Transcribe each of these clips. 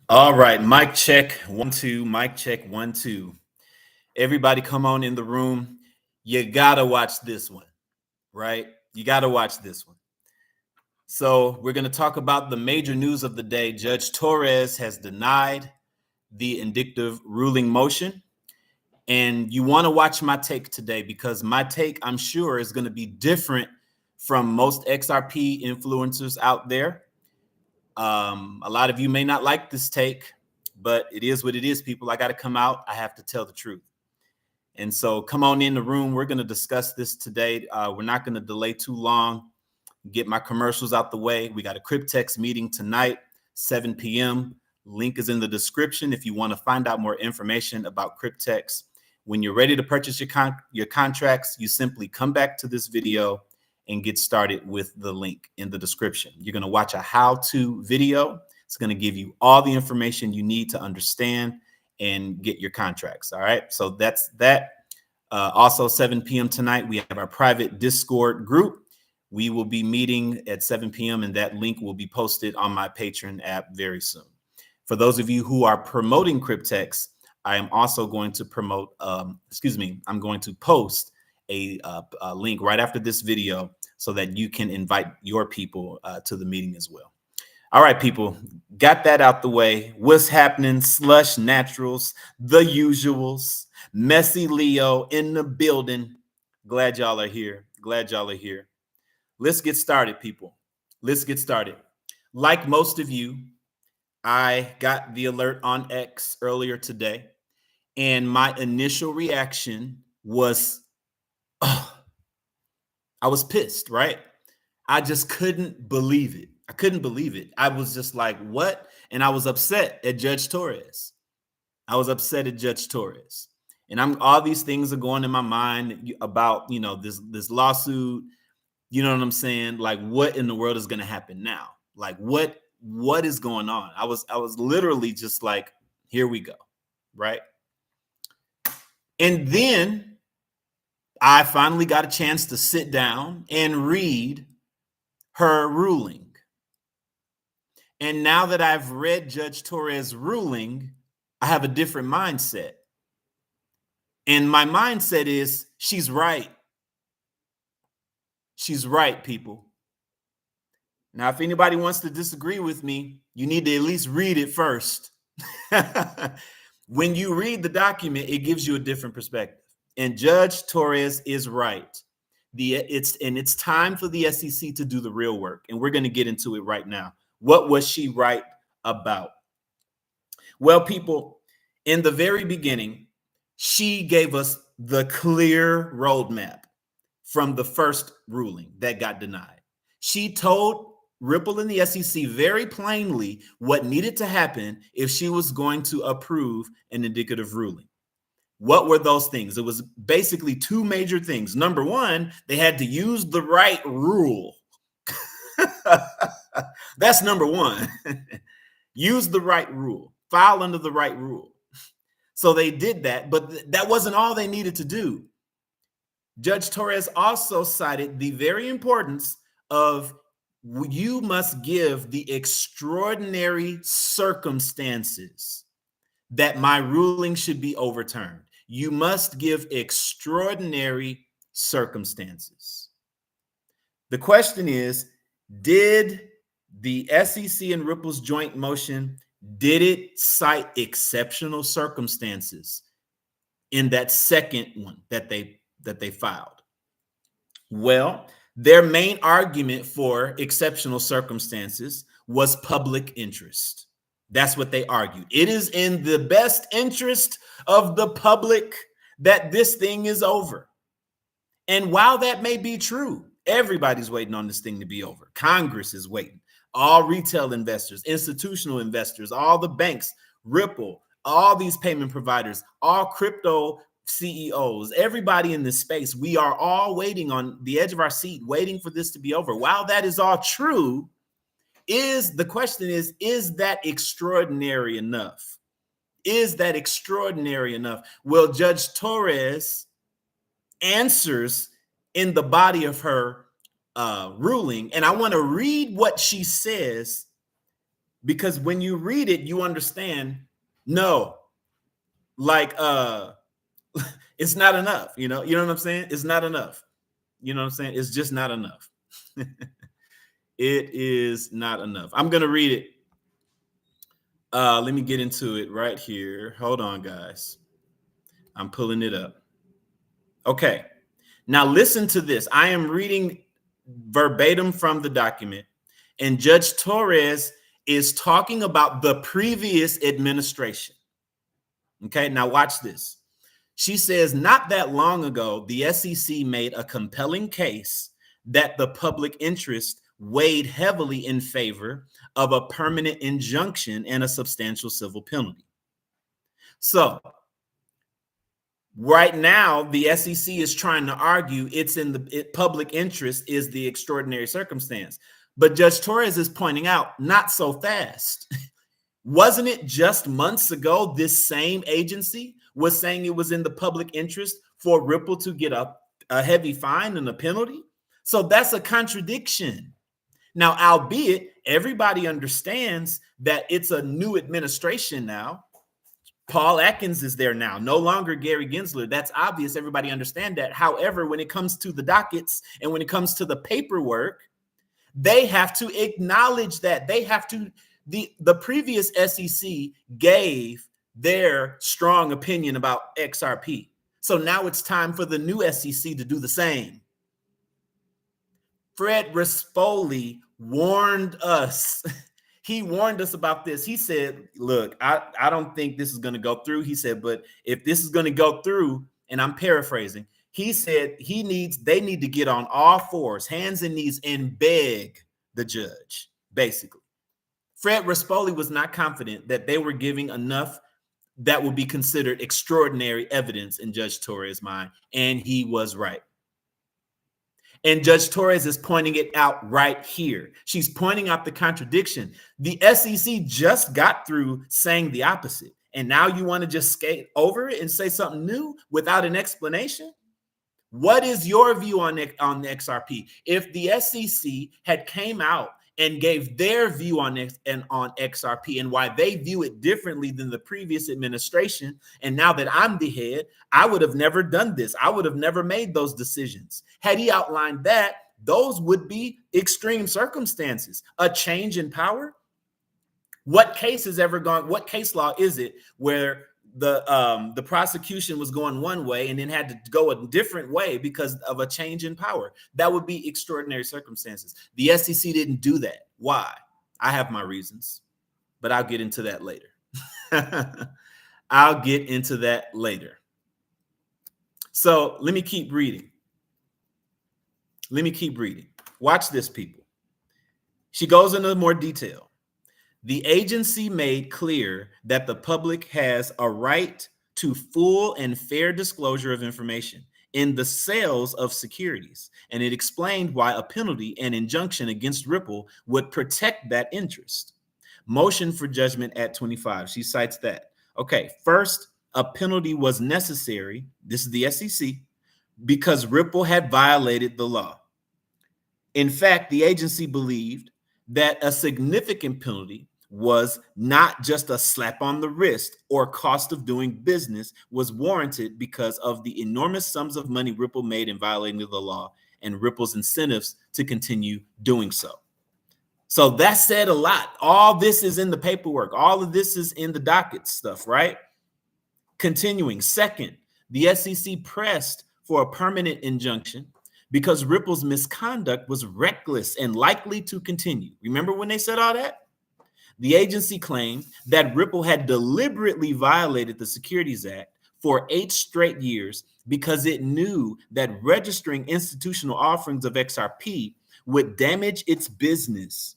All right, mic check 1 2, mic check 1 2. Everybody come on in the room. You gotta watch this one, right? You gotta watch this one. So we're gonna talk about the major news of the day. Judge Torres has denied the indictive ruling motion. And you want to watch my take today because my take, I'm sure, is going to be different from most XRP influencers out there. A lot of you may not like this take, but it is what it is, people. I got to come out. I have to tell the truth. And so come on in the room. We're going to discuss this today. We're not going to delay too long. Get my commercials out the way. We got a Cryptex meeting tonight, 7 p.m. Link is in the description if you want to find out more information about Cryptex. When you're ready to purchase your contracts, you simply come back to this video and get started with the link in the description. You're going to watch a how-to video. It's going to give you all the information you need to understand and get your contracts. All right. So that's that. Also, 7 p.m. tonight, we have our private Discord group. We will be meeting at 7 p.m. and that link will be posted on my Patreon app very soon. For those of you who are promoting Cryptex, I am also going to promote, I'm going to post a link right after this video so that you can invite your people to the meeting as well. All right, people, got that out the way. What's happening? Slush Naturals, the usuals, Messy Leo in the building. Glad y'all are here. Glad y'all are here. Let's get started, people. Let's get started. Like most of you, I got the alert on X earlier today. And my initial reaction was, I was pissed, right? I just couldn't believe it. I couldn't believe it. I was just like, what? And I was upset at Judge Torres. And all these things are going in my mind about, this lawsuit. You know what I'm saying? Like, what in the world is going to happen now? Like, what is going on? I was literally just like, here we go, right? And then I finally got a chance to sit down and read her ruling. And now that I've read Judge Torres' ruling, I have a different mindset. And my mindset is she's right. She's right, people. Now, if anybody wants to disagree with me, you need to at least read it first. When you read the document, it gives you a different perspective. And Judge Torres is right. It's time for the SEC to do the real work. And we're going to get into it right now. What was she right about? Well, people, in the very beginning, she gave us the clear roadmap from the first ruling that got denied. She told Ripple and the SEC very plainly what needed to happen if she was going to approve an indicative ruling. What were those things? It was basically two major things. Number one, they had to use the right rule. That's number one. Use the right rule. File under the right rule. So they did that, but that wasn't all they needed to do. Judge Torres also cited the very importance of you must give the extraordinary circumstances that my ruling should be overturned. You must give extraordinary circumstances. The question is, did the SEC and Ripple's joint motion, did it cite exceptional circumstances in that second one that they filed? Well, their main argument for exceptional circumstances was public interest. That's what they argued. It is in the best interest of the public that this thing is over. And while that may be true, everybody's waiting on this thing to be over. Congress is waiting. All retail investors, institutional investors, all the banks, Ripple, all these payment providers, all crypto CEOs, everybody in this space, we are all waiting on the edge of our seat, waiting for this to be over. While that is all true, the question is that extraordinary enough? Is that extraordinary enough? Well, Judge Torres answers in the body of her ruling, and I want to read what she says Because when you read it, you understand, no, like it's not enough, you know what I'm saying? It's not enough. You know what I'm saying? It's just not enough. It is not enough. I'm gonna read it. Let me get into it right here. Hold on, guys. I'm pulling it up. Okay. Now listen to this. I am reading verbatim from the document, and Judge Torres is talking about the previous administration. Okay, now watch this. She says, not that long ago, the SEC made a compelling case that the public interest weighed heavily in favor of a permanent injunction and a substantial civil penalty. So right now, the SEC is trying to argue it's in the public interest is the extraordinary circumstance. But Judge Torres is pointing out, not so fast. Wasn't it just months ago this same agency was saying it was in the public interest for Ripple to get a heavy fine and a penalty? So that's a contradiction. Now, albeit everybody understands that it's a new administration now. Paul Atkins is there now, no longer Gary Gensler. That's obvious. Everybody understand that. However, when it comes to the dockets and when it comes to the paperwork, they have to acknowledge that. They have to, the previous SEC gave their strong opinion about XRP. So now it's time for the new SEC to do the same. Fred Rispoli warned us. He warned us about this. He said, look, I don't think this is going to go through. He said, but if this is going to go through, and I'm paraphrasing, he said they need to get on all fours, hands and knees, and beg the judge, basically. Fred Rispoli was not confident that they were giving enough that would be considered extraordinary evidence in Judge Torres' mind, and he was right. And Judge Torres is pointing it out right here. She's pointing out the contradiction. The SEC just got through saying the opposite, and now you want to just skate over it and say something new without an explanation? What is your view on the XRP? If the SEC had came out and gave their view on XRP and why they view it differently than the previous administration, and now that I'm the head, I would have never done this. I would have never made those decisions. Had he outlined that, those would be extreme circumstances. A change in power? What case has ever gone? What case law is it where the prosecution was going one way and then had to go a different way because of a change in power? That would be extraordinary circumstances. The SEC didn't do that. Why? I have my reasons, but I'll get into that later. I'll get into that later. So let me keep reading. Watch this, people. She goes into more detail. The agency made clear that the public has a right to full and fair disclosure of information in the sales of securities, and it explained why a penalty and injunction against Ripple would protect that interest. Motion for judgment at 25. She cites that. Okay, first, a penalty was necessary. This is the SEC, because Ripple had violated the law. In fact, the agency believed that a significant penalty was not just a slap on the wrist or cost of doing business was warranted because of the enormous sums of money Ripple made in violating the law and Ripple's incentives to continue doing so. So that said a lot. All this is in the paperwork. All of this is in the docket stuff, right? Continuing. Second, the SEC pressed for a permanent injunction because Ripple's misconduct was reckless and likely to continue. Remember when they said all that? The agency claimed that Ripple had deliberately violated the Securities Act for 8 straight years because it knew that registering institutional offerings of XRP would damage its business,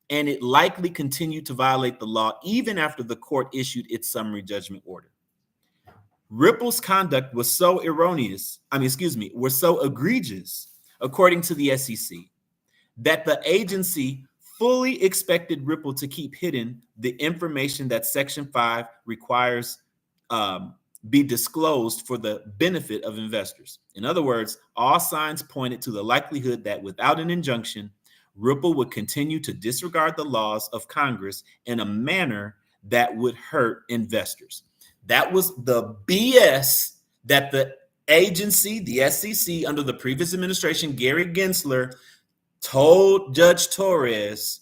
and it likely continued to violate the law even after the court issued its summary judgment order. Ripple's conduct was so egregious, according to the SEC, that the agency fully expected Ripple to keep hidden the information that Section 5 requires be disclosed for the benefit of investors. In other words, all signs pointed to the likelihood that without an injunction, Ripple would continue to disregard the laws of Congress in a manner that would hurt investors. That was the BS that the agency, the SEC, under the previous administration, Gary Gensler, told Judge Torres,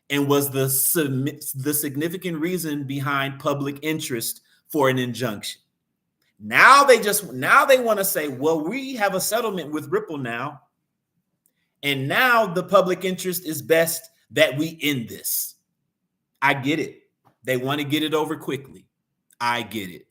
and was the significant reason behind public interest for an injunction. Now they want to say, well, we have a settlement with Ripple now, and now the public interest is best that we end this. I get it. They want to get it over quickly. I get it.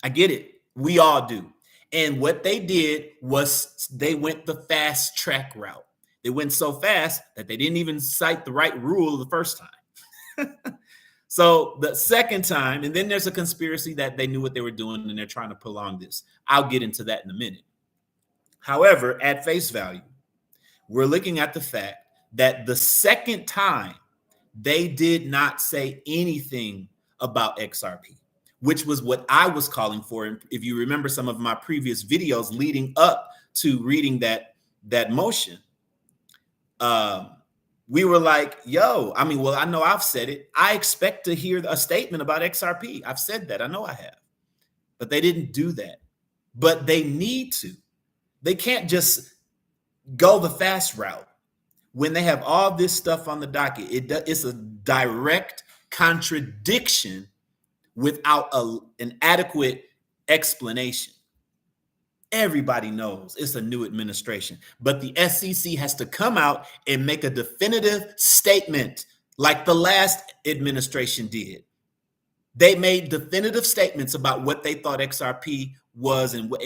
I get it. We all do. And what they did was they went the fast track route. They went so fast that they didn't even cite the right rule the first time. So the second time, and then there's a conspiracy that they knew what they were doing and they're trying to prolong this. I'll get into that in a minute. However, at face value, we're looking at the fact that the second time they did not say anything about XRP, which was what I was calling for. And if you remember some of my previous videos leading up to reading that motion, we were like, yo, I mean, well, I know I've said it. I expect to hear a statement about XRP. I've said that. I know I have. But they didn't do that. But they need to. They can't just go the fast route when they have all this stuff on the docket. It's a direct contradiction without an adequate explanation. Everybody knows it's a new administration, but the SEC has to come out and make a definitive statement like the last administration did. They made definitive statements about what they thought XRP was and the